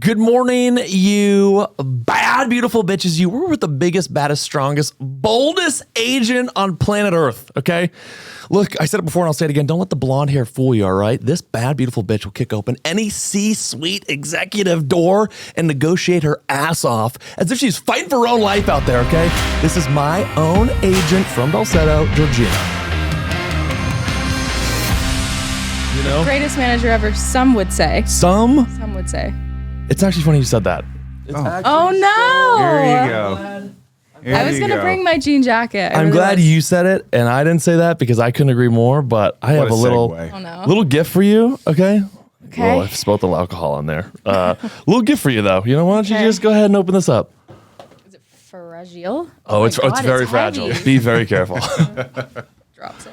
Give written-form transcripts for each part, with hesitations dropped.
Good morning, you bad, beautiful bitches. You were with the biggest, baddest, strongest, boldest agent on planet Earth, okay? Look, I said it before and I'll say it again. Don't let the blonde hair fool you, all right? This bad, beautiful bitch will kick open any C-suite executive door and negotiate her ass off as if she's fighting for her own life out there, okay? This is my own agent from Dulcedo, Georgina. You know? Greatest manager ever, some would say. Some would say. It's actually funny you said that. Oh no! Here you go. Here I was you gonna go. bring my jean jacket. I'm glad you said it, and I didn't say that because I couldn't agree more. But I have What a a little, segue. Oh, no. little gift for you. Okay. Okay. Well, I spilled the alcohol on there. Little gift for you though. You know, why don't you Okay. just go ahead and open this up? Is it fragile? Oh, my it's God, very fragile. heavy. Be very careful. Drops it.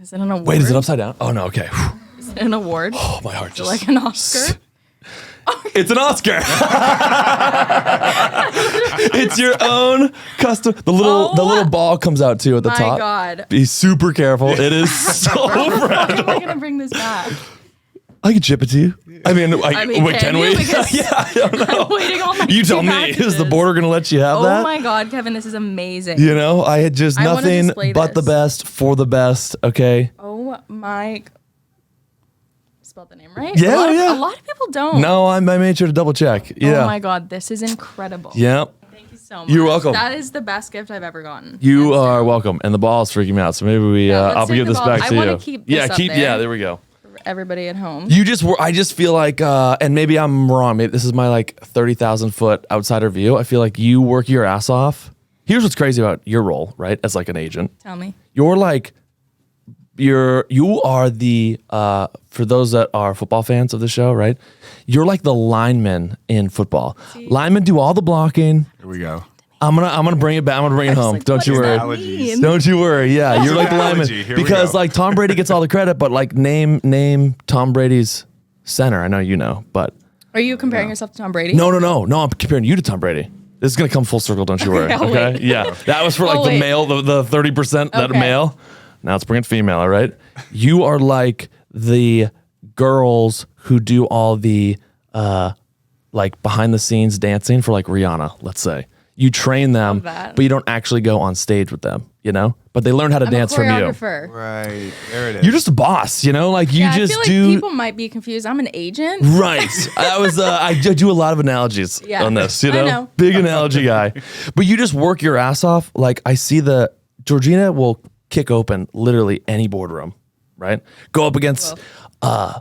Is it an award? Wait, is it upside down? Oh no. Okay. Whew. Is it an award? Oh, my heart Is it just. like an Oscar? It's an Oscar. It's your own custom. The little ball comes out too at the My top. God. Be super careful. It is so How fragile. am I gonna bring this back? I can chip it to you. I mean, wait, can can we? you? Because Yeah, I don't know. I'm waiting on my You tell two me. Is the packages. border going to let you have Oh that? my God, Kevin, this is amazing. You know, I had just I wanna nothing display but the this. best for the best. Okay. Oh my. Spelled the name right? Yeah, yeah. A lot of people don't. No, I made sure to double check. Yeah. Oh my God, this is incredible. Yeah. Thank you so much. You're welcome. That is the best gift I've ever gotten. You Hands are down. welcome. And the ball is freaking me out. So maybe we, Yeah, let's I'll take give the this ball. back I to wanna you. keep Yeah, this up yeah, there. there we go. For everybody at home. I just feel like, and maybe I'm wrong. Maybe this is my like 30,000 foot outsider view. I feel like you work your ass off. Here's what's crazy about your role, right? As like an agent. Tell me. You're like, you are the, for those that are football fans of the show, right? You're like the lineman in football. Linemen do all the blocking. Here we go. I'm gonna bring it back. I'm gonna bring it home. like, Don't what you does worry. that mean? Don't you worry. Yeah, you're like the lineman analogy. Here we because go. like Tom Brady gets all the credit, but like name Tom Brady's center. I know you know, but Are you comparing yourself to Tom Brady? no. I'm comparing you to Tom Brady. This is gonna come full circle. Don't you worry. Okay, I'll Okay. wait. Yeah, that was for like Oh, the wait. male, the 30% that Okay. male. Now it's bringing female. All right. You are like the girls who do all the like behind the scenes dancing for like Rihanna. Let's say you train them, that. but you don't actually go on stage with them. You know, but they learn how to I'm dance a from you. choreographer. Right. There it is. You're just a boss. You know, like you Yeah, just I feel like do. people might be confused. I'm an agent. Right. I do a lot of analogies Yeah, on this, you I know? know. Big analogy guy. But you just work your ass off. Like I see Georgina will kick open literally any boardroom, right? Go up against, I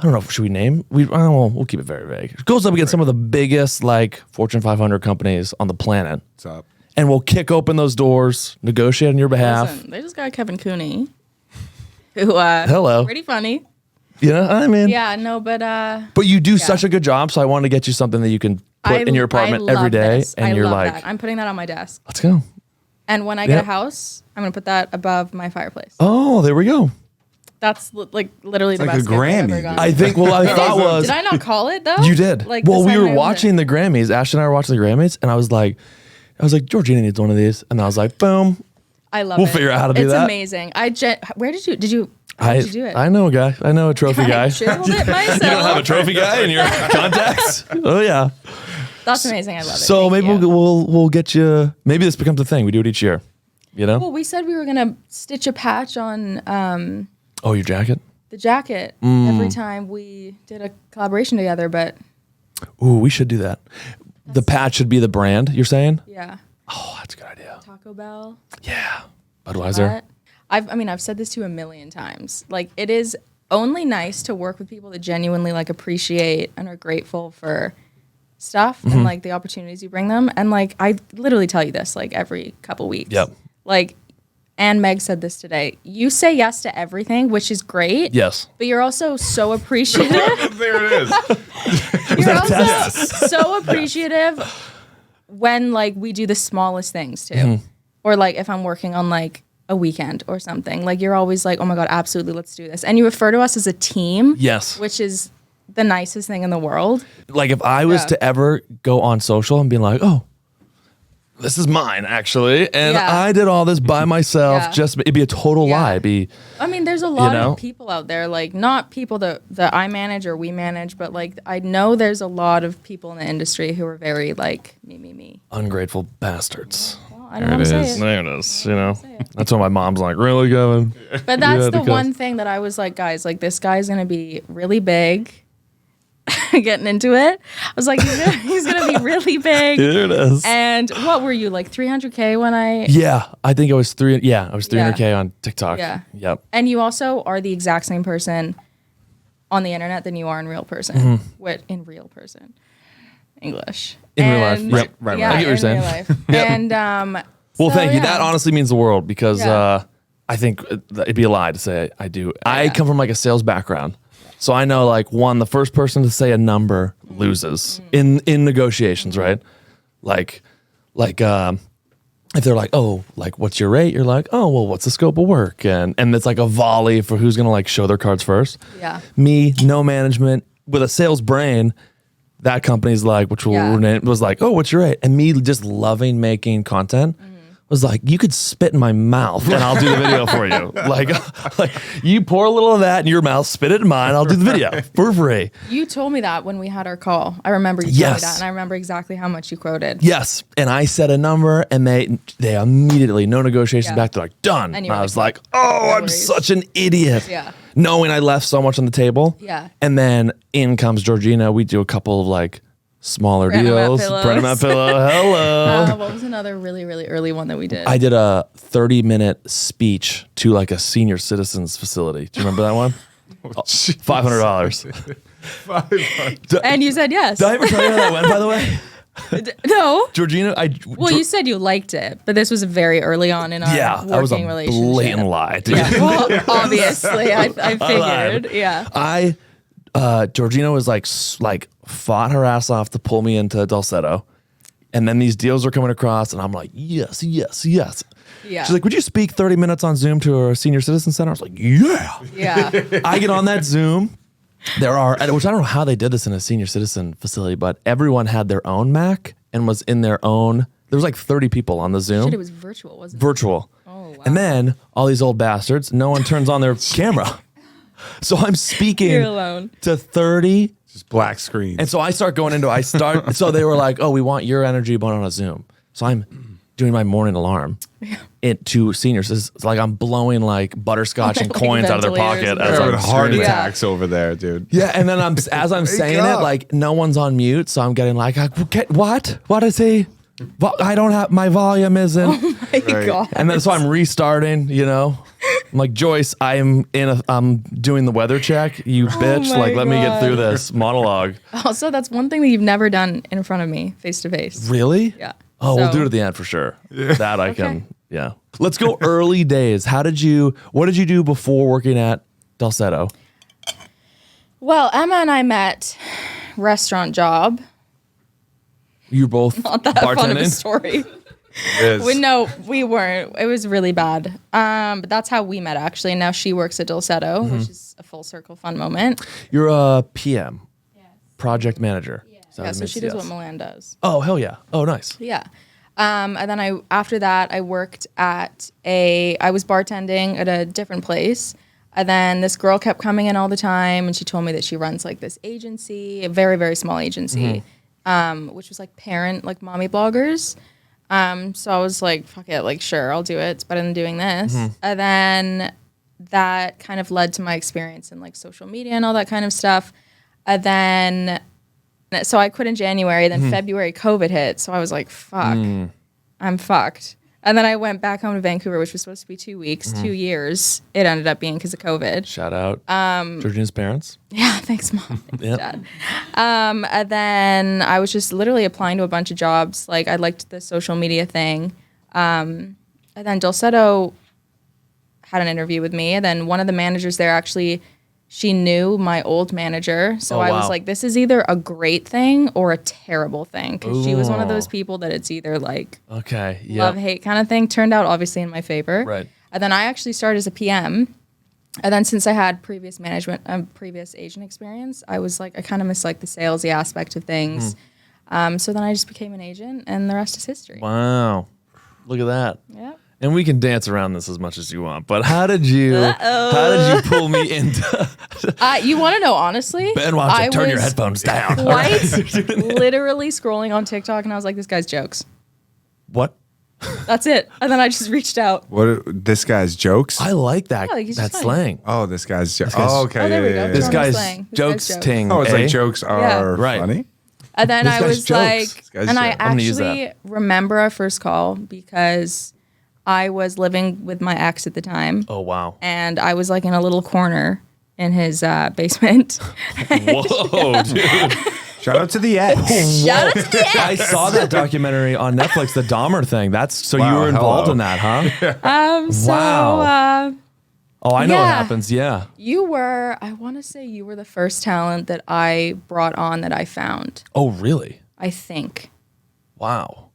don't know, should we name? We'll keep it very vague. Goes up against some of the biggest like Fortune 500 companies on the planet. What's up? And we'll kick open those doors, negotiate on your behalf. Listen, they just got Kevin Cooney, who Hello. pretty funny. You know, I mean, Yeah, no, but but you do such a good job. So I wanted to get you something that you can put in your apartment every day. And you're like, that. I'm putting that on my desk. let's go. And when I get Yep. a house, I'm gonna put that above my fireplace. Oh, there we go. That's like literally the like best a gift I've Grammy, ever dude. gotten. I think, well, I thought was, Did I not call it though? you did. Like Well, we this were time I watching owned the Grammys. Ashley and I were watching the Grammys, and I was like, Georgina needs one of these. And I was like, boom. it. I love We'll it. figure out how to do it's that. It's amazing. Where did you? How did you do it? I know a guy. I know a trophy guy. I chiseled it myself. You don't have a trophy guy in your contacts? Oh, yeah. That's amazing. I love it. So Thank maybe you. we'll get you, maybe this becomes a thing. We do it each year, you know? Well, we said we were gonna stitch a patch on Oh, your jacket? the jacket every time we did a collaboration together. But Ooh, we should do that. The patch should be the brand, you're saying? yeah, Oh, that's a good idea. Taco Bell. Yeah. Budweiser. I've said this to you a million times. Like, it is only nice to work with people that genuinely like appreciate and are grateful for stuff Mm-hmm. and like the opportunities you bring them. And like, I literally tell you this like every couple weeks. Yep. Like, and Meg said this today. You say yes to everything, which is great. Yes. But you're also so appreciative. There it is. You're also so appreciative when like we do the smallest things too. Mm-hmm. Or like if I'm working on like a weekend or something, like you're always like, oh my God, absolutely, let's do this. And you refer to us as a team. Yes. Which is the nicest thing in the world. Like if I was Yeah. to ever go on social and be like, oh, this is mine actually, and Yeah. I did all this by myself. Yeah. Just it'd be a total Yeah. lie. It'd be I mean, there's a lot know? of people out there, like not people that I manage or we manage, but like I know there's a lot of people in the industry who are very like me. ungrateful bastards. Well, I don't want to say it. There it is. You know, that's why my mom's like, really, Kevin? But that's Yeah, the because- one thing that I was like, guys, like this guy's gonna be really big. Getting into it, I was like, he's gonna be really big. Here it is. And what were you like 300K when I? Yeah, I think I was three. Yeah, I was 300K on TikTok. Yeah. Yep. And you also are the exact same person on the internet than you are in real person. Mm-hmm. What in real person? English. In real life. And- Yep. Right. Yeah, I get what you're in saying. real life. Yep. And Well, so, thank you. yeah. That honestly means the world because Yeah. I think it'd be a lie to say I do. I come from like a sales background. So I know like the first person to say a number loses in negotiations, right? Like if they're like, oh, like what's your rate? You're like, oh, well, what's the scope of work? And it's like a volley for who's gonna like show their cards first. Yeah. Me, no management with a sales brain. That company's like, which was like, oh, what's your rate? And me just loving making content was like, you could spit in my mouth and I'll do the video for you. Like you pour a little of that in your mouth, spit it in mine, I'll do the video for free. You told me that when we had our call. I remember you told Yes. me that, and I remember exactly how much you quoted. Yes. And I said a number and they immediately, no negotiation Yeah. back, they're like, done. And And you were I was like, like, oh, no I'm worries. such an idiot. Yeah. Knowing I left so much on the table. Yeah. And then in comes Georgina. We do a couple of like smaller Print 'em out deals. pillows. Print 'em out pillow. Hello. What was another really, really early one that we did? I did a 30-minute speech to like a senior citizens facility. Do you remember that one? $500. and you said yes. Did I ever tell you how that went, by the way? No. Georgina, Well, you said you liked it, but this was very early on in our that was a working relationship. blatant lie, dude. Yeah, well, obviously, I figured. Yeah. Georgina was like fought her ass off to pull me into Dulcedo. And then these deals are coming across and I'm like, yes. Yeah. She's like, would you speak 30 minutes on Zoom to a senior citizen center? I was like, yeah. Yeah. I get on that Zoom. Which I don't know how they did this in a senior citizen facility, but everyone had their own Mac and was in their own. There was like 30 people on the Zoom. Shit, it was virtual, wasn't it? Virtual. Oh, wow. And then all these old bastards, no one turns on their camera. So I'm speaking You're alone. to 30. Just black screen. And so I start going into, so they were like, oh, we want your energy, but on a Zoom. So I'm doing my morning alarm to seniors. It's like I'm blowing like butterscotch and Like coins out of their ventilators pocket and as They're I'm having heart screaming. attacks over there, dude. Yeah, and then as I'm saying up. it, like no one's on mute, so I'm getting like, what? What is he? I don't have my volume isn't. My Right. God. And then so I'm restarting, you know. I'm like, Joyce, I'm doing the weather check. You bitch, my like let me get through God. this monologue. Also, that's one thing that you've never done in front of me, face to face. Really? Yeah. Oh, we'll So- do it at the end for sure. That I can. Yeah. Let's go early days. What did you do before working at Dulcedo? Well, Emma and I met restaurant job. You were both Not that fun of a bartending? story. It is. No, we weren't. It was really bad. But that's how we met actually. And now she works at Dulcedo, Mm-hmm. which is a full circle fun moment. You're a PM, project manager. Is that Yeah, what it so means? she does Yes. what Milan does. Oh, hell yeah. Oh, nice. Yeah. And then after that, I worked I was bartending at a different place. And then this girl kept coming in all the time, and she told me that she runs like this agency, a very, very small agency, which was like mommy bloggers. So I was like, fuck it, like, sure, I'll do it. It's better than doing this. And then that kind of led to my experience in like social media and all that kind of stuff. And then, so I quit in January, then February COVID hit. So I was like, fuck, I'm fucked. And then I went back home to Vancouver, which was supposed to be 2 weeks, 2 years. It ended up being because of COVID. Shout out Georgina's parents. Yeah, thanks, Mom. Thanks, Yep. Dad. And then I was just literally applying to a bunch of jobs. Like, I liked the social media thing. And then Dulcedo had an interview with me. And then one of the managers there actually, she knew my old manager. So Oh, I was wow. like, this is either a great thing or a terrible thing. Because she was one of Ooh. those people that it's either like Okay. Yeah. love, hate kind of thing. Turned out obviously in my favor. Right. And then I actually started as a PM. And then since I had previous management, previous agent experience, I was like, I kind of miss like the salesy aspect of things. So then I just became an agent, and the rest is history. Wow. Look at that. Yeah. And we can dance around this as much as you want, but how did you pull me into You want to know, honestly? Ben wants to turn your headphones down. Quite literally scrolling on TikTok, and I was like, this guy's jokes. What? That's it. And then I just reached out. What? This guy's jokes? I like that. Yeah, he's that just slang. Oh, this guy's jokes. guy's- Oh, okay. Oh, there we go. This Normal guy's slang. This jokes guy's jokes. ting. Oh, it's eh? like jokes are Right. funny. And then This I guy's was jokes. like, This guy's and I jokes. I'm gonna use actually remember our first call because I was living with my ex at the time, Oh wow. and I was like in a little corner in his basement. Whoa, dude. Shout out to the ex. Shout out to the ex. I saw that documentary on Netflix, the Dahmer thing. That's so you Wow, were involved hello. in that, huh? So Wow. Oh, I know what yeah. happens. Yeah. you were, I want to say you were the first talent that I brought on that I found, Oh, really? I think. Wow.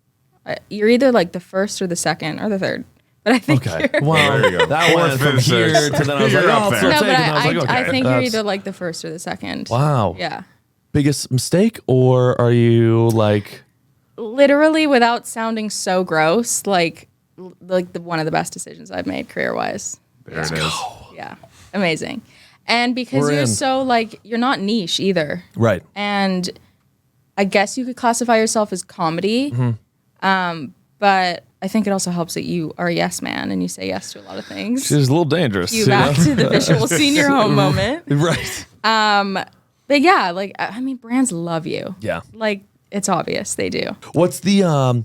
You're either like the first or the second or the third. But I think Okay. you're... Wow. There you go. That Fourth, went from fifth, here sixth. to then I was like, You're oh, up I'll there. still No, take but it. And I was like, okay. I think you're that's- either like the first or the second. Wow. Yeah. Biggest mistake, or are you like? Literally, without sounding so gross, like one of the best decisions I've made career-wise. There it is. Yeah. Amazing. And because We're you're in. so like, you're not niche either. Right. And I guess you could classify yourself as comedy. Mm-hmm. But I think it also helps that you are a yes man and you say yes to a lot of things. She's a little dangerous. You back to the visual senior home moment. Right. But yeah, like, I mean, brands love you. Yeah. Like, it's obvious they do. What's the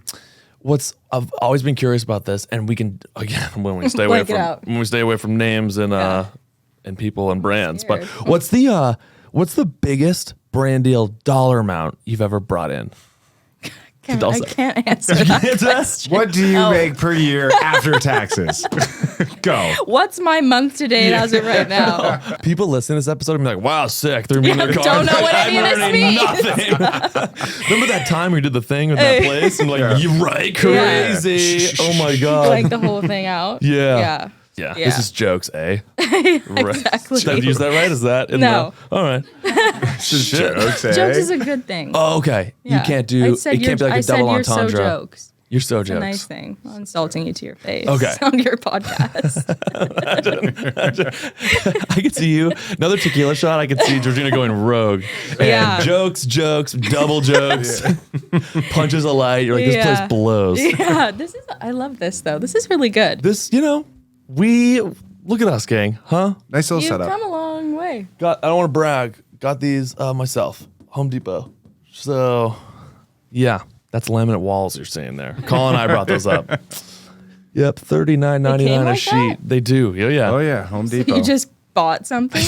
what's I've always been curious about this, and we can again when we stay away Like it out. from when we stay away from names and people and brands. But scared. what's the biggest brand deal dollar amount you've ever brought in? I Dulcedo. can't answer that Answer that? question. What do you Oh. make per year after taxes? Go. What's my month to date as of right now? People listening to this episode and be like, "Wow, sick!" They're in their car. Don't know what any of this learning means. nothing. Remember that time we did the thing with that place? I'm like, "You right, crazy! Oh my god!" Like the whole thing out. Yeah. Yeah. Yeah, this is jokes, eh? Exactly. Did I use that right? Is that in No. the? All right. Shit. Jokes, eh? Jokes is a good thing. Oh, okay. Yeah. You can't do. I It said can't be like I a said double you're so entendre. jokes. You're so It's a jokes. nice thing. I'm insulting you to your face Okay. on your podcast. I could see you. Another tequila shot. I could see Georgina going rogue. And Yeah. jokes, double jokes, punches a light. You're like, this Yeah. place blows. Yeah, I love this though. This is really good. This, we look at us, gang, huh? Nice little You've setup. come a long way. I don't want to brag. Got these myself, Home Depot. So, yeah, that's laminate walls you're seeing there. Colin and I brought those up. Yep, $39.99 a like sheet. that? They do. Yeah. Oh yeah, Home Depot. You just bought something.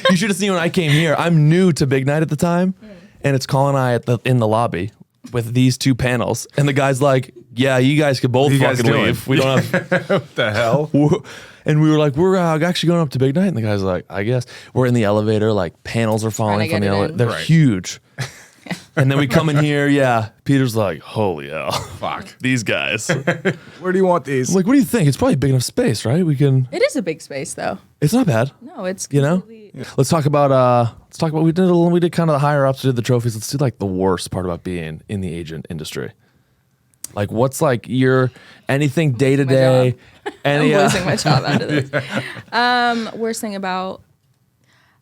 You should have seen when I came here. I'm new to Big Night at the time, and it's Colin and I in the lobby with these two panels, and the guy's like, "Yeah, you guys could both What are you guys fucking doing? leave. We don't have." What the hell? And we were like, "We're actually going up to Big Night," and the guy's like, "I guess." We're in the elevator, like panels are falling Trying from to the get it elevator. in. They're Right. huge. And then we come in here, yeah. Peter's like, "Holy hell, Fuck. these guys!" I'm Where do you want these? like, "What do you think? It's probably big enough space, right? We can. It is a big space though. It's not bad." No, it's You know? completely- Let's talk about we did kind of the higher ups, we did the trophies. Let's do like the worst part about being in the agent industry. Like what's like your anything day to day? I'm Any losing my job out of this. Worst thing about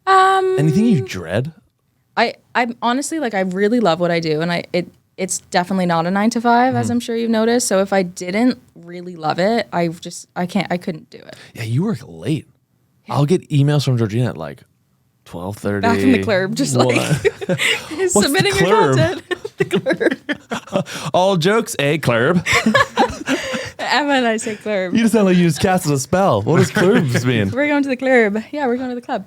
anything you dread? I'm honestly like I really love what I do, and it's definitely not a 9 to 5, as I'm sure you've noticed. So if I didn't really love it, I couldn't do it. Yeah, you work late. I'll get emails from Georgina at like 12:30. Back in the club, just like submitting your club? content. The club. All jokes, club. Emma and I say club. You just sound like you just casted a spell. What does clubs mean? We're going to the club. Yeah, we're going to the club.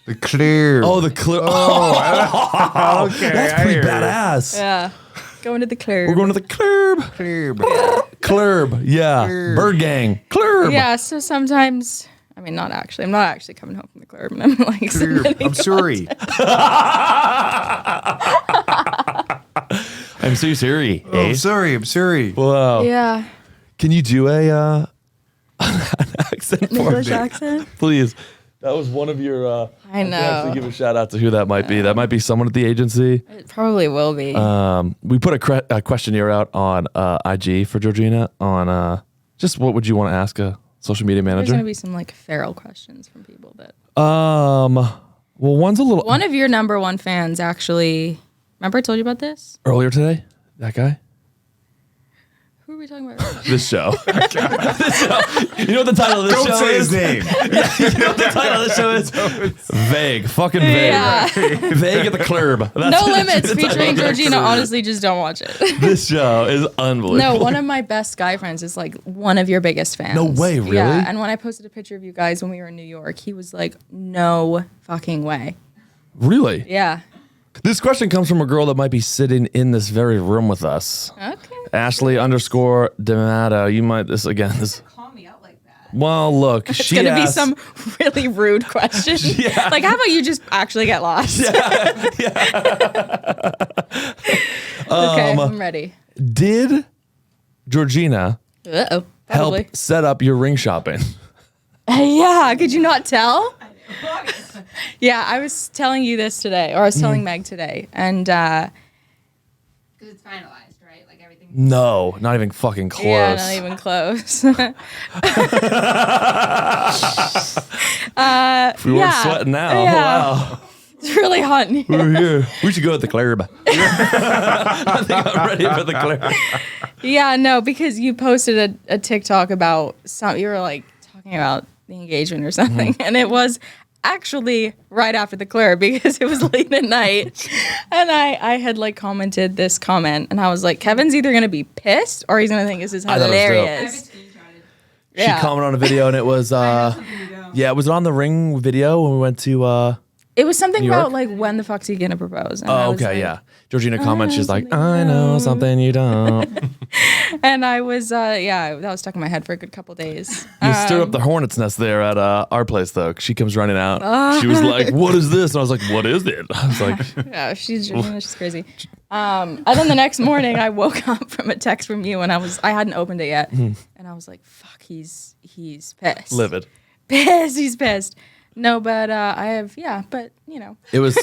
The clear. Oh, the club. Oh, okay. that's I pretty hear you. badass. Yeah, going to the club. We're going to the club. Clear. Club, yeah. Bird gang. Club. Yeah, so sometimes, I mean, not actually. I'm not actually coming home from the club, and I'm like submitting I'm sorry. I'm so sorry. Oh, I'm sorry. I'm sorry. Wow. Yeah, Can you do a an accent for English me, accent. please? That was one of your. I know. can actually give a shout out to who that might be. That might be someone at the agency. It probably will be. We put a questionnaire out on IG for Georgina on just what would you want to ask a social media There's manager? gonna be some like feral questions from people that. Well, one's a little One of your number one fans actually. Remember I told you about this? earlier today. That guy. Who are we talking about? This show. This show. You know what the title of this Don't show say is? his name. You know what the title of this show is? Vague. Fucking vague. Yeah. Vague at the club. That's No the Limits title featuring of this. Georgina. Honestly, just don't watch it. This show is unbelievable. No, one of my best guy friends is like one of your biggest fans. No way, really? Yeah, and when I posted a picture of you guys when we were in New York, he was like, "No fucking way." Really? Yeah. This question comes from a girl that might be sitting in this very room with us. Okay. Ashley _ Deletto. You might this again. This. Call me out like that. Well, look, It's she gonna be asked- some really rude question. Yeah. Like, how about you just actually get lost? Okay, I'm ready. Did Georgina Uh-oh. help Probably. set up your ring shopping? Yeah, could you not tell? Yeah, I was telling you this today, or I was Mm. telling Meg today, and Because it's finalized, right? Like everything. No, not even fucking close. yeah, not even close. We weren't sweating now. Yeah. Wow. It's really hot in here. We're here. We should go at the club. I think I'm ready for the club. Yeah, no, because you posted a TikTok about some. You were like talking about the engagement or something, and it was actually right after the club because it was late at night, and I had like commented this comment, and I was like, Kevin's either gonna be pissed or he's gonna think this is I thought it was dope. I have it hilarious. screenshotted. She Yeah. commented on a video and it was yeah, was it on the ring video when we went to It was something New York? about like when the fuck's he gonna propose? And I oh was okay, like- yeah. Georgina comments, she's like, something I know something you don't. And I was that was stuck in my head for a good couple days. You stirred up the hornet's nest there at our place though. She comes running out. She was like, what is this? And I was like, what is it? I was like, Yeah, she's Georgina, she's crazy. And then the next morning I woke up from a text from you and I hadn't opened it yet. And I was like, fuck, he's pissed. livid. Pissed, he's pissed. No, but I have but you know, It was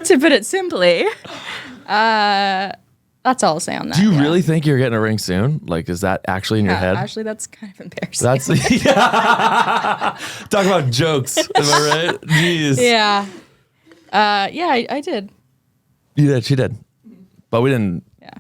to put it simply, that's all I'll say on that. do you yeah. really think you're getting a ring soon? Like, is that actually in your head? Actually, that's kind of embarrassing. That's talk about jokes. Am I right? Jeez. yeah. I did. You did, she did. But we didn't. Yeah.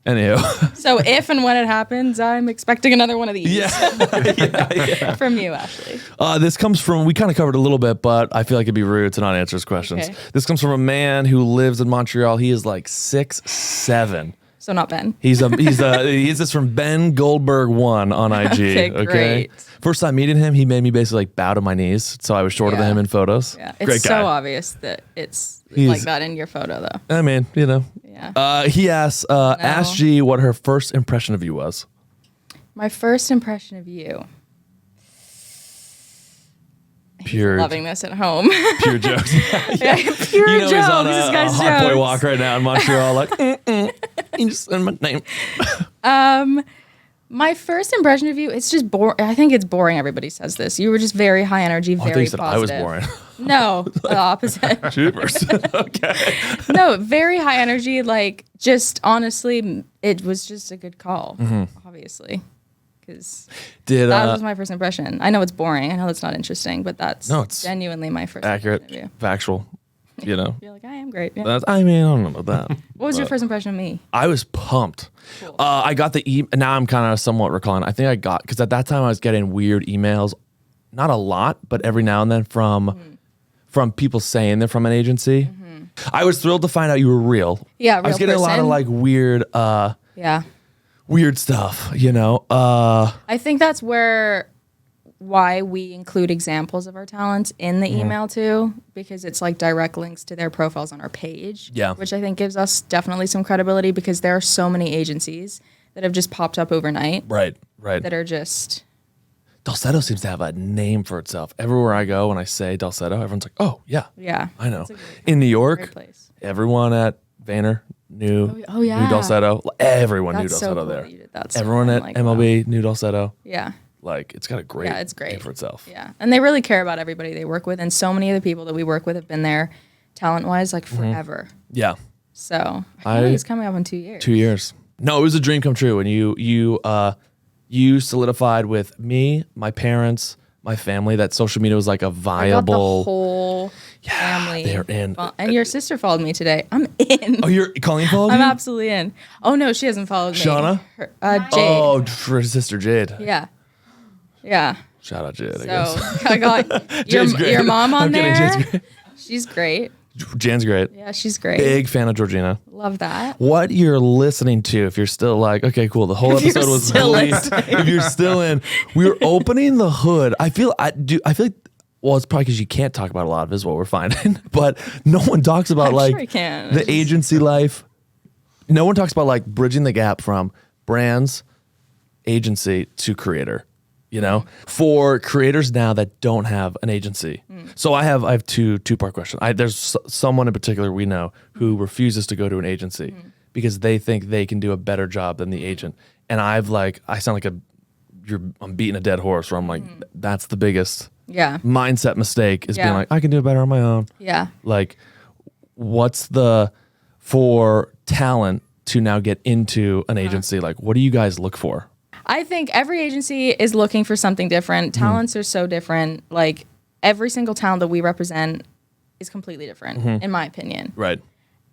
Anywho. So if and when it happens, I'm expecting another one of these Yeah. from you, Ashley. This comes from, we kind of covered a little bit, but I feel like it'd be rude to not answer his questions. Okay. This comes from a man who lives in Montreal. He is like 6'7". So not Ben. He's this from Ben Goldberg 1 on IG. Okay, great. First time meeting him, he made me basically like bow to my knees. So I was shorter than Yeah. him in photos. Yeah, it's Great guy. so obvious that it's He's- like that in your photo, though. I mean, you know. Yeah. He asks, ask G what her first impression of you was. My first impression of you. Pure, Loving this at home. pure jokes. Yeah, pure You know jokes. he's on This a guy's hot boy jokes. walk right now in Montreal. Like, you just send my name. My first impression of you, it's just boring. I think it's boring. Everybody says this. You were just very high energy, I thought very you said positive. I was boring. No, the opposite. Jeepers. Okay. No, very high energy. Like, just honestly, it was just a good call, obviously. Because Did that was my first impression. I know it's boring. I know that's not interesting, but that's No, it's genuinely my first accurate, impression of you. factual, you know? You're like, I am great. Yeah. I mean, I don't know about that. What was your first impression of me? I was pumped. I got the now I'm kind of somewhat recalling. I think I got, because at that time I was getting weird emails, not a lot, but every now and then from people saying they're from an agency. I was thrilled to find out you were real. Yeah, I was real getting a lot of person. like weird Yeah. weird stuff, you know? I think that's why we include examples of our talents in the email too, because it's like direct links to their profiles on our page. Yeah. Which I think gives us definitely some credibility because there are so many agencies that have just popped up overnight Right. that are just Dulcedo seems to have a name for itself. Everywhere I go, when I say Dulcedo, everyone's like, oh, yeah, yeah. I know. It's a great- In New great York, place. everyone at Vayner knew, Oh, yeah. knew Dulcedo. Everyone That's knew so Dulcedo cool there. that you did that. Everyone I'm at like, MLB wow. knew Dulcedo. Yeah. Like it's got a great it's great name for itself. Yeah, and they really care about everybody they work with, and so many of the people that we work with have been there, talent-wise, like forever. Yeah. So I can't believe it's coming up in 2 years. 2 years. No, it was a dream come true, and you solidified with me, my parents, my family that social media was like a I got the viable. whole family. they're in. And your sister followed me today. I'm in. Oh, you're Colleen followed I'm you? absolutely in. Oh no, she hasn't followed me. Shauna? Jade. Oh, for his sister Jade. Yeah. Yeah. Shout out Jade. I So guess. I got Jade's great. your mom on I'm kidding, there. Jade's great. She's great. Jan's great. Yeah, she's great. Big fan of Georgina. Love that. What you're listening to, if you're still like, okay, cool, the whole If you're episode was still released. If you're still in, we were opening the hood. I feel like, well, it's probably because you can't talk about a lot of it is what we're finding. But no one talks about I'm like sure I can. the agency life. No one talks about like bridging the gap from brands, agency to creator. You know, for creators now that don't have an agency. So I have two-part question. There's someone in particular we know who refuses to go to an agency because they think they can do a better job than the agent. And I sound like I'm beating a dead horse where I'm like, that's the biggest Yeah. mindset mistake is being Yeah. like, I can do it better on my own. Yeah. Like, what's for talent to now get into an agency? Like, what do you guys look for? I think every agency is looking for something different. Talents are so different. Like every single talent that we represent is completely different, in my opinion. Right.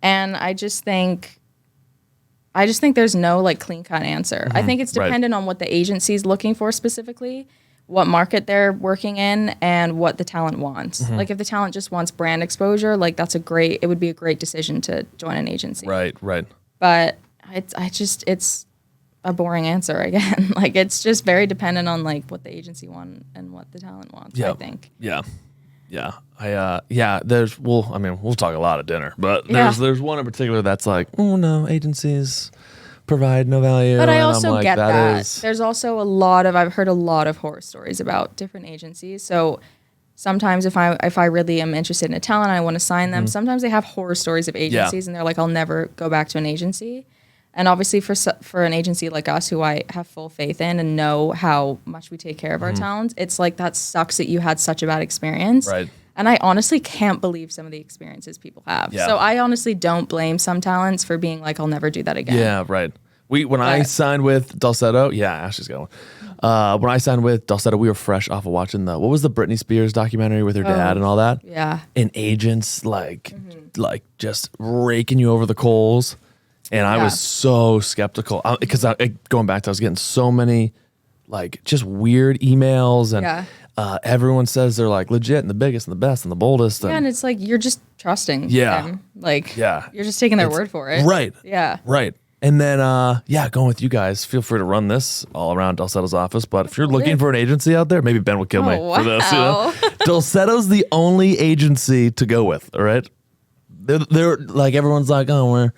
And I just think there's no like clean cut answer. I think it's dependent on what the agency is looking for specifically, what market they're working in, and what the talent wants. Like if the talent just wants brand exposure, like it would be a great decision to join an agency. Right. But it's a boring answer again. Like it's just very dependent on like what the agency wants and what the talent wants, I think. Yeah. We'll talk a lot at dinner, but Yeah. there's one in particular that's like, oh no, agencies provide no value. But I and I'm also like, get that. is- There's also I've heard a lot of horror stories about different agencies. So sometimes if I really am interested in a talent, I want to sign them. Sometimes they have horror stories of agencies and they're like, I'll never go back to an agency. And obviously for an agency like us, who I have full faith in and know how much we take care of our talents, it's like that sucks that you had such a bad experience. Right. And I honestly can't believe some of the experiences people have. Yeah. So I honestly don't blame some talents for being like, I'll never do that again. Yeah, right. When I signed with Dulcedo, Ashley's going. When I signed with Dulcedo, we were fresh off of watching what was the Britney Spears documentary with her dad and all that. Yeah. And agents like just raking you over the coals. And I was so skeptical because going back to, I was getting so many like just weird emails and everyone says they're like legit and the biggest and the best and the boldest. Yeah, and it's like you're just trusting them. Like, you're just taking their word for it. Right. Yeah. Right. And then, going with you guys, feel free to run this all around Dulcedo's office. But if you're looking for an agency out there, maybe Ben will kill me for this. You know? Dulcedo's the only agency to go with, all right? They're like, everyone's like, oh, we're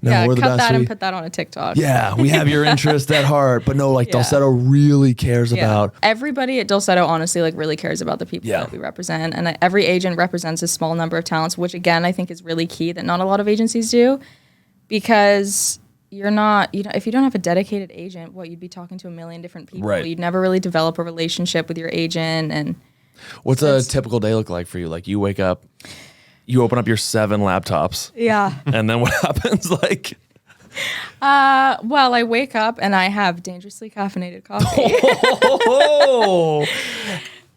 the cut best. that and put that on a TikTok. Yeah, we have your interest at heart. But no, like Dulcedo really cares about. Everybody at Dulcedo honestly like really cares about the people that we represent. And every agent represents a small number of talents, which again, I think is really key that not a lot of agencies do. Because you're not, if you don't have a dedicated agent, you'd be talking to a million different people. Right. You'd never really develop a relationship with your agent. And What's a typical day look like for you? Like you wake up, you open up your 7 laptops. yeah. And then what happens? Like, Well, I wake up and I have dangerously caffeinated coffee. oh,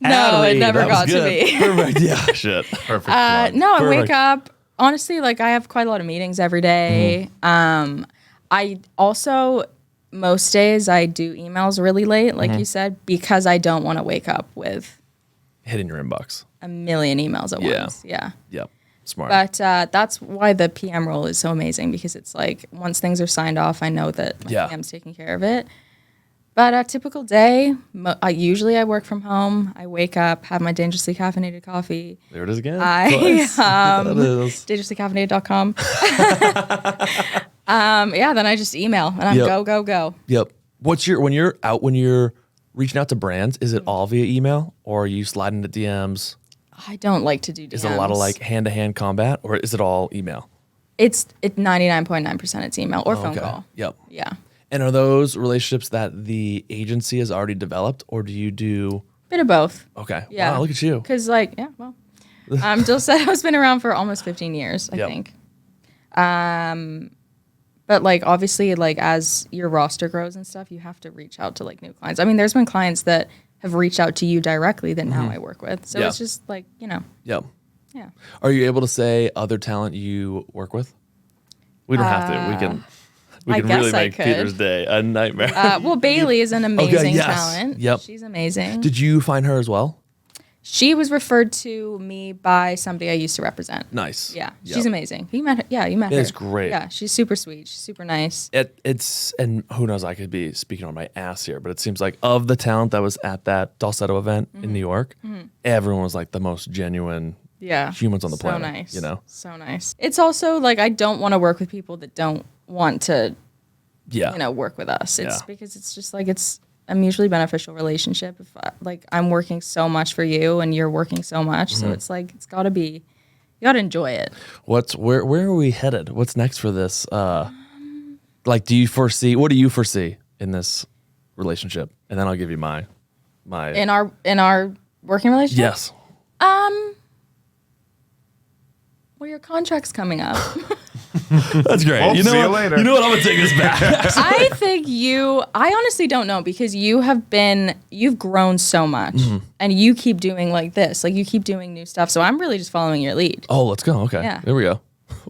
No, it never that was got to good. me. Perfect. Yeah, shit. Perfect. No, I wake Perfect. up. Honestly, like I have quite a lot of meetings every day. I also, most days I do emails really late, like you said, because I don't want to wake up with Hitting your inbox. a million emails at once. Yeah. Yep. Smart. But that's why the PM role is so amazing, because it's like once things are signed off, I know that my PM's taking care of it. But a typical day, usually I work from home. I wake up, have my dangerously caffeinated coffee. There it is again. I That is. dangerouslycaffeinated.com. Then I just email and I'm go. Yep. When you're reaching out to brands, is it all via email or are you sliding to DMs? I don't like to do DMs. Is it a lot of like hand-to-hand combat or is it all email? It's 99.9% it's email or phone call. Yep. Yeah. And are those relationships that the agency has already developed, or do you do? Bit of both. Okay. Yeah. Wow, look at you. Because Dulcedo's been around for almost 15 years, I Yep. think. But like obviously, like as your roster grows and stuff, you have to reach out to like new clients. I mean, there's been clients that have reached out to you directly that now I work with. So Yeah. it's just like, Yep. yeah. Are you able to say other talent you work with? We don't have to. We can. We I can guess really I make could. Peter's day a nightmare. Well, Bailey is an amazing yes. talent. Yep. She's amazing. Did you find her as well? She was referred to me by somebody I used to represent. Nice. Yeah, Yep. she's amazing. You met her. Yeah, you met her. It's great. Yeah, she's super sweet. She's super nice. It's and who knows, I could be speaking on my ass here, but it seems like of the talent that was at that Dulcedo event in New York, everyone was like the most genuine Yeah. humans on the planet. So nice. You know? So nice. It's also like I don't want to work with people that don't want to, Yeah. work with us. It's Yeah. because it's just like it's a mutually beneficial relationship. If like I'm working so much for you and you're working so much, so it's like it's got to be, you got to enjoy it. Where are we headed? What's next for this? Like, do you foresee? What do you foresee in this relationship? And then I'll give you my. In our working relationship. Yes. Well, your contract's coming up. That's great. Well, you know see you what? later. You know what? I'm gonna take this back. I think I honestly don't know because you've grown so much and you keep doing like this, like you keep doing new stuff. So I'm really just following your lead. Oh, let's go. Okay. Yeah. There we go.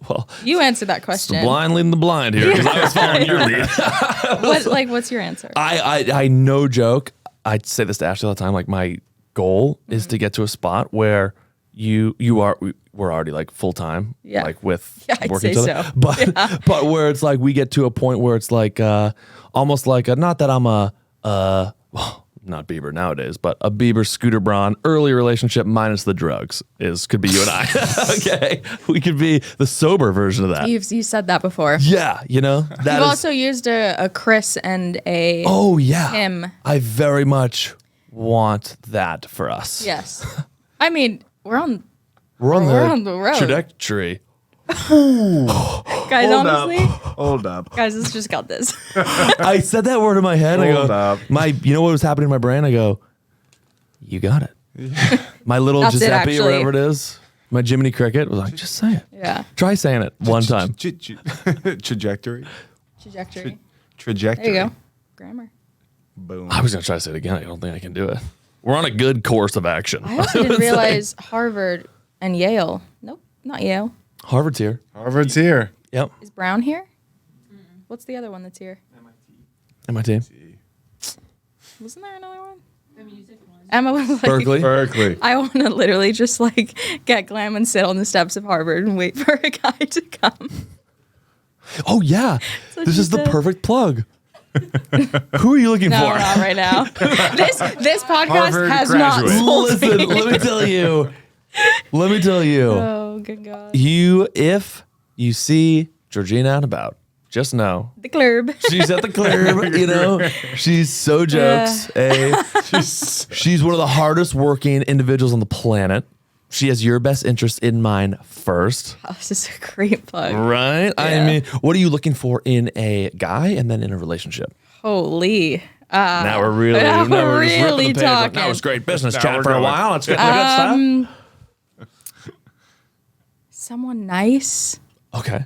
Well, You answered that it's question. the blind leading the blind here because I was following your lead. What's your answer? I no joke. I say this to Ashley all the time. Like my goal is to get to a spot where we're already like full time, Yeah. like with Yeah, I'd working say together. so. But where it's like we get to a point where it's like almost like not that I'm well, not Bieber nowadays, but a Bieber Scooter Braun early relationship minus the drugs could be you and I. Okay, we could be the sober version of that. You said that before. Yeah, that You've is- also used a Chris and a Oh yeah, him. I very much want that for us. Yes. I mean, we're on We're on the road. trajectory. guys. Honestly, Hold up. guys, let's just got this. I said that word in my head. I Hold go, up. you know what was happening in my brain? I go, you got it. My little That's it, Giuseppe or actually. whatever it is. My Jiminy Cricket was like, just say it. Yeah. Try saying it one time. Trajectory. Trajectory. Trajectory. There you go. Grammar. Boom. I was gonna try to say it again. I don't think I can do it. We're on a good course of action. I also didn't realize Harvard and Yale. Nope, not Yale. Harvard's here. Harvard's here. Yep. Is Brown here? What's the other one that's here? MIT. Wasn't there another one? The music one. Emma was like, Berkeley. Berkeley. I want to literally just like get glam and sit on the steps of Harvard and wait for a guy to come. Oh yeah. what This she is the said. perfect plug. Who are you looking No, for? not right now. This podcast Harvard has graduate. not sold Listen, me. let me tell you. Let me tell you. Oh, good God. If you see Georgina out and about, just know The club. she's at the club, She's so jokes. She's one of the hardest working individuals on the planet. She has your best interest in mind first, Oh, this is a great plug. right? I Yeah. mean, what are you looking for in a guy and then in a relationship? Holy. Now we're really, now now we're we're just ripping really the paper. talking. That was great business Now chat we're for a going. while. Let's get to the good stuff. Someone nice. Okay.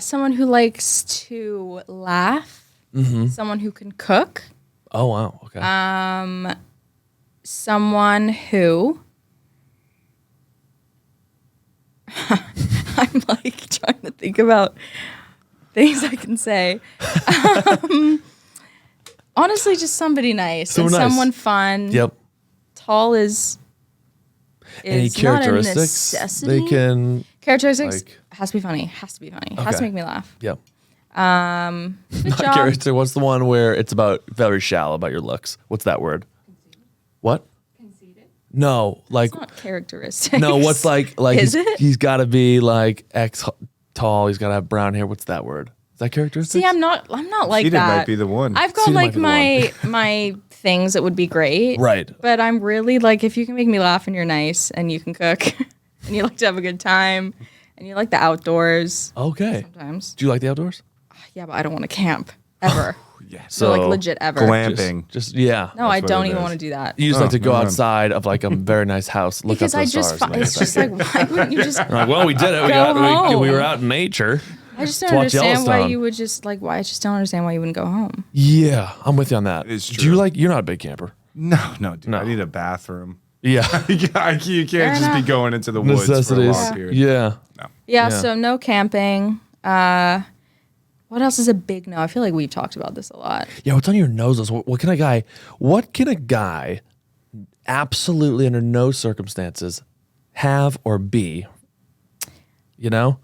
Someone who likes to laugh. Mm-hmm. Someone who can cook. Oh wow. Okay. Someone who I'm like trying to think about things I can say. Honestly, just somebody nice Someone and nice. someone fun. Yep. Tall is Any not a characteristics necessity. they can? Characteristics like- has to be funny. Has to be funny. Has to Okay. make me laugh. Yep. Good Not job. character. What's the one where it's about very shallow about your looks? What's that word? What? Conceited. No, like It's not characteristics. no. What's like Is it? he's got to be like X tall. He's got to have brown hair. What's that word? Is that characteristic? See, I'm not like Conceited that. might be the one. I've got Conceited like might be the my things that would be great. Right. But I'm really like if you can make me laugh and you're nice and you can cook and you like to have a good time and you like the outdoors Okay. sometimes. Do you like the outdoors? Yeah, but I don't want to camp ever. Yeah. So like legit ever. Glamping. Just yeah. No, I what don't it even is. want to do that. You just like to go no, no. outside of like a very nice house, look Because up I those just, stars. and it's like, just like, why wouldn't you just? like, well, we did it. We Go we home. were out in nature. I just Let's don't watch understand why Yellowstone. you would just like. Why I just don't understand why you wouldn't go home. Yeah, I'm with you on that. It's Do you true. like? You're not a big camper. No, dude. No. I need a bathroom. Yeah. You can't just enough. be going into the woods for a Necessities. long period. Yeah. No. Yeah, Yeah. so no camping. What else is a big no? I feel like we've talked about this a lot. Yeah. What's on your noses? What can a guy? What can a guy absolutely under no circumstances have or be? You know?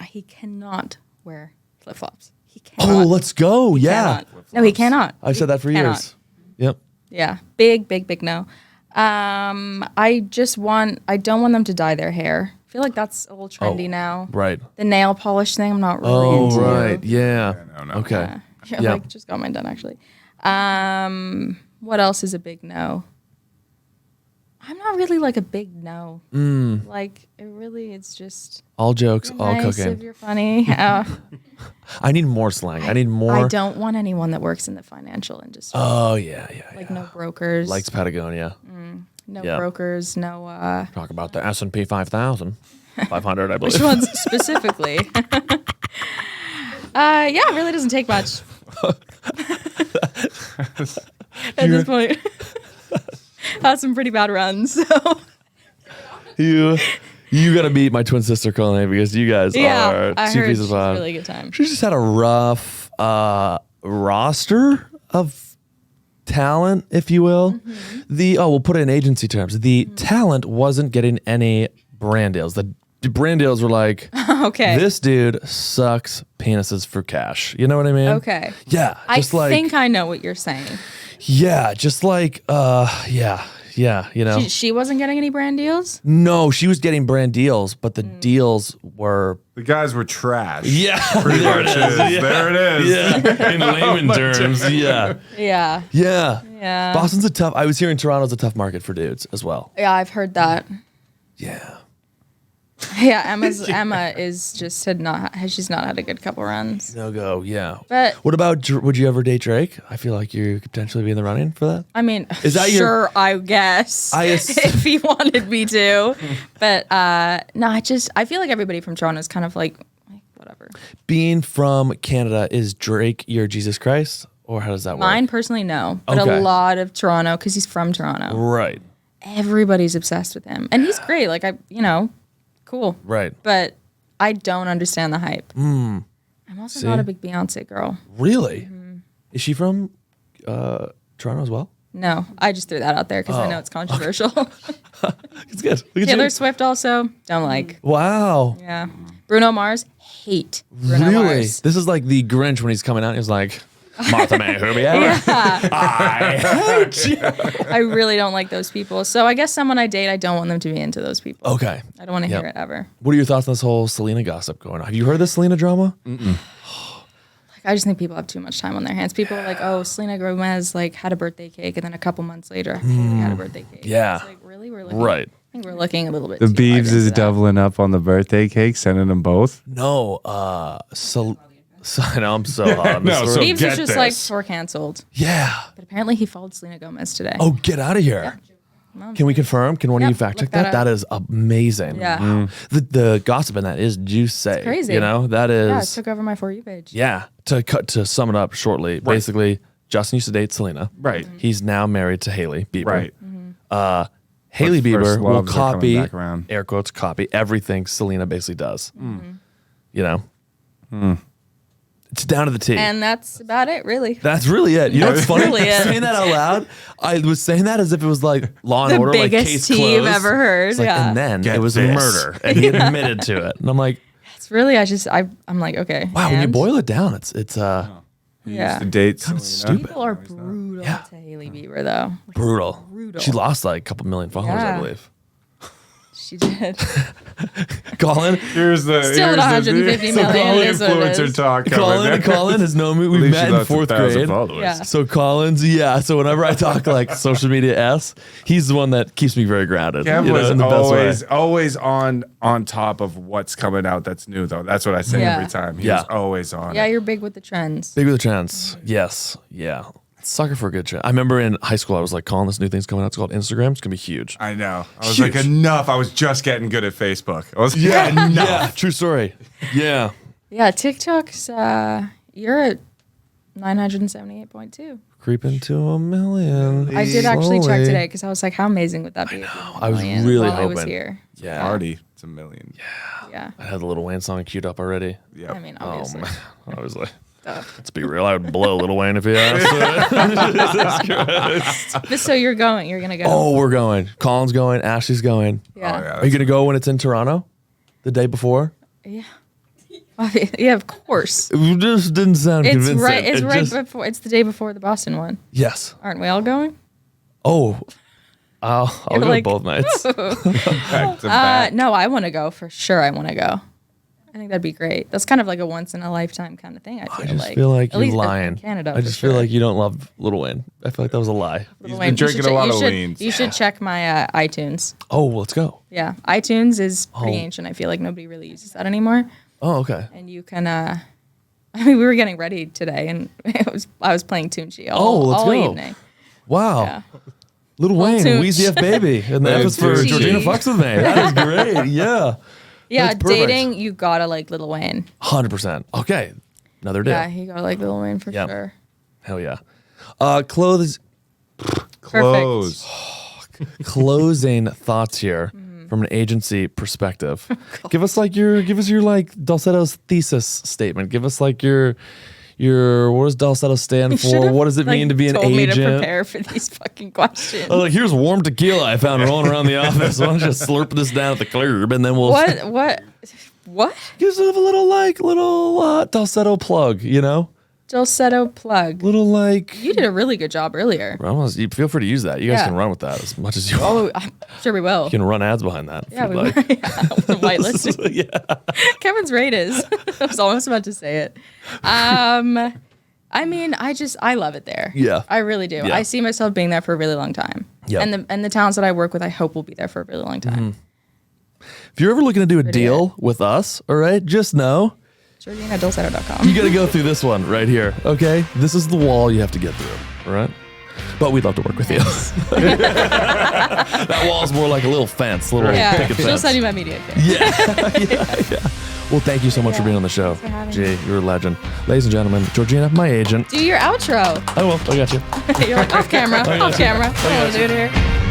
He cannot wear flip flops. He Oh, cannot. let's go. Yeah. Cannot. No, he cannot. I've said that for Cannot. years. Yep. Yeah, big no. I don't want them to dye their hair. I feel like that's a little trendy now. Right. The nail polish thing, I'm not really Oh, into. right. Yeah. no. Okay. Yeah, Yeah. like just got mine done actually. What else is a big no? I'm not really like a big no. Like it's just All jokes, all nice if cooking. you're funny. I need more slang. I need more. I don't want anyone that works in the financial industry. Oh, yeah. Like no brokers. Likes Patagonia. no yeah. brokers, no Talk about the S&P 5,000. 500, I believe. which ones specifically? Yeah, it really doesn't take much. At this point. Had some pretty bad runs. So You got to meet my twin sister, Colleen, because you guys yeah, are I two heard pieces she's of a fun. really good time. She just had a rough roster of talent, if you will. We'll put it in agency terms. The talent wasn't getting any brand deals. The brand deals were like, Okay. this dude sucks penises for cash. You know what I mean? Okay. Yeah. Just I think I know what you're saying. yeah, just like, yeah, you know. She wasn't getting any brand deals? No, she was getting brand deals, but the deals were. The guys were trash. Yeah, Pretty much is. There it is. Yeah, in layman terms. Yeah, Yeah. yeah. Yeah. Boston's a tough. I was hearing Toronto's a tough market for dudes as well. Yeah, I've heard that. Yeah. Yeah, Emma is just she's not had a good couple runs. No go. Yeah. But What about? Would you ever date Drake? I feel like you could potentially be in the running for that. I mean, Is that your- sure, I guess if he wanted me to. But no, I feel like everybody from Toronto is kind of like whatever. Being from Canada, is Drake your Jesus Christ, or how does that work? Mine personally, no, but Okay. a lot of Toronto because he's from Toronto. Right. Everybody's obsessed with him, and he's great. Like cool. Right. But I don't understand the hype. I'm also not See? a big Beyonce girl. Really? Mm-hmm. Is she from Toronto as well? No, I just threw that out there because I know it's controversial. It's good. Look at Taylor you. Swift also don't like. Wow. Yeah. Bruno Mars, hate Bruno Really? Mars. This is like the Grinch when he's coming out. He's like, Martha May Hubier. I hate you. I really don't like those people. So I guess someone I date, I don't want them to be into those people. Okay. I don't want to Yep. hear it ever. What are your thoughts on this whole Selena gossip going on? Have you heard this Selena drama? I just think people have too much time on their hands. People are like, oh, Selena Gomez had a birthday cake, and then a couple months later, Haley had a birthday cake. Yeah. It's like, really? We're looking, Right. I think we're looking a little bit The too hard Beeves into is that. doubling up on the birthday cake, sending them both. No. I know I'm so hot on this No, story. so Beeves get was just this. we're canceled. Yeah. But apparently he followed Selena Gomez today. Oh, get out of here. Can we confirm? Can one of Yep, you fact check look that that? up. That is amazing. Yeah. The gossip in that is juicy. crazy. You know, that is. Yeah, it took over my For You page. Yeah. To sum it up shortly, basically, Justin used to date Selena. Right. He's now married to Haley Bieber. Right. Haley But first Bieber will loves are coming copy, back around. air quotes, copy everything Selena basically does. You know? It's down to the T. And that's about it, really. That's really it. You know what's funny? really it. Saying that out loud, I was saying that as if it was like Law and The Order, like biggest case tea you've closed. ever heard, It's like, yeah. And then Get it was this. murder, and he admitted to it. And I'm like, It's really, I'm like, okay. wow. When you and? boil it down, it's He Yeah. used to date Kinda Selena. stupid. People are brutal Yeah. to Haley Bieber, though. Like, brutal. Brutal. She lost like a couple million followers, I Yeah. believe. she did. Colin. Here's the Still at 150 million, it is what it influencer is. talk. coming there. Colin has known me. At We've least met she in lost 4th 1,000 grade. followers. Yeah. So Colin's, yeah. So whenever I talk like social media S, he's the one that keeps me very grounded. Kev you know, was in the best way. always on top of what's coming out that's new, though. That's what I say Yeah. every time. He Yeah. was always on. Yeah, it. you're big with the trends. Big with a chance. Yes. Yeah. Sucker for a good chat. I remember in high school, I was like, Colin, this new thing's coming out. It's called Instagram. It's going to be huge. I know. I was Huge. like, enough. I was just getting good at Facebook. I was Yeah. True story. Yeah. Yeah, TikTok's, you're at 978.2. Creeping to 1 million. I did actually check Slowly. today because I was like, how amazing would that be? I was really I was hoping. here. Yeah. Already, it's 1 million. Yeah. I had the Lil Wayne song queued up already. Yep. I mean, Oh, obviously. man. I was like, Duh. let's be real. I would blow Lil Wayne if he asked. But so you're going to go. Oh, we're going. Colin's going. Ashley's going. Yeah. Oh, yeah. Are you going to go when it's in Toronto? The day before? Yeah. Yeah, of course. It just didn't sound It's convincing. right. It's It right just- before. It's the day before the Boston one. Yes. Aren't we all going? Oh. I'll You're go like- both nights. Back to back. No, I want to go for sure. I want to go. I think that'd be great. That's kind of like a once in a lifetime kind of thing. I I just feel like At you're least in lying. Canada. I just feel like you don't love Lil Wayne. I feel like that was a lie. He's been drinking a lot of leans. You should check my iTunes. Oh, well, let's go. Yeah, iTunes is pretty Oh. ancient. I feel like nobody really uses that anymore. Oh, okay. And you can. I mean, we were getting ready today, and I was playing Tunchi all, let's all go. evening. Wow. Yeah. Lil Wayne, Tunch. Wheezy F Baby. And the Hey, F is for Tunchi. Georgina Fucks With Me. That is great. Yeah. Yeah, That's perfect. dating, you gotta like Lil Wayne. 100%. Okay. Another day. Yeah, you gotta like Lil Wayne for Yep. sure. Hell yeah. Clothes. Close. Closing thoughts here from an agency perspective. Give us your like Dulcedo's thesis statement. Give us like your what does Dulcedo stand for? Should've, What does it like, mean to be an told me to agent? prepare for these fucking questions. Oh, like here's warm tequila I found rolling around the office. Why don't you just slurp this down at the club and then we'll What? give us a little Dulcedo plug, you know? Dulcedo plug. Little like You did a really good job earlier. you feel free to use that. You guys Yeah. can run with that as much as you want. Oh, I'm sure we will. You can run ads behind that. Yeah, if we you'd will. like. Yeah, we're whitelisted. Yeah. Kevin's rate is. I was almost about to say it. I mean, I love it there. Yeah. I really do. Yeah. I see myself being there for a really long time. Yep. And the towns that I work with, I hope will be there for a really long time. If you're ever looking to do a Pretty deal with us, all right, just know GeorginaDulcedo.com. you got to go through this one right here, okay? This is the wall you have to get through, all right? But we'd love to work with you. That wall's more like a little fence, little Yeah, picket she'll fence. send you my media kit. Yeah. Well, thank you so much for being on the show. for having Gee, you're a legend. Ladies and gentlemen, Georgina, my agent. Do your outro. I will. I got you. You're like, off camera. Off camera. I don't want to do it here.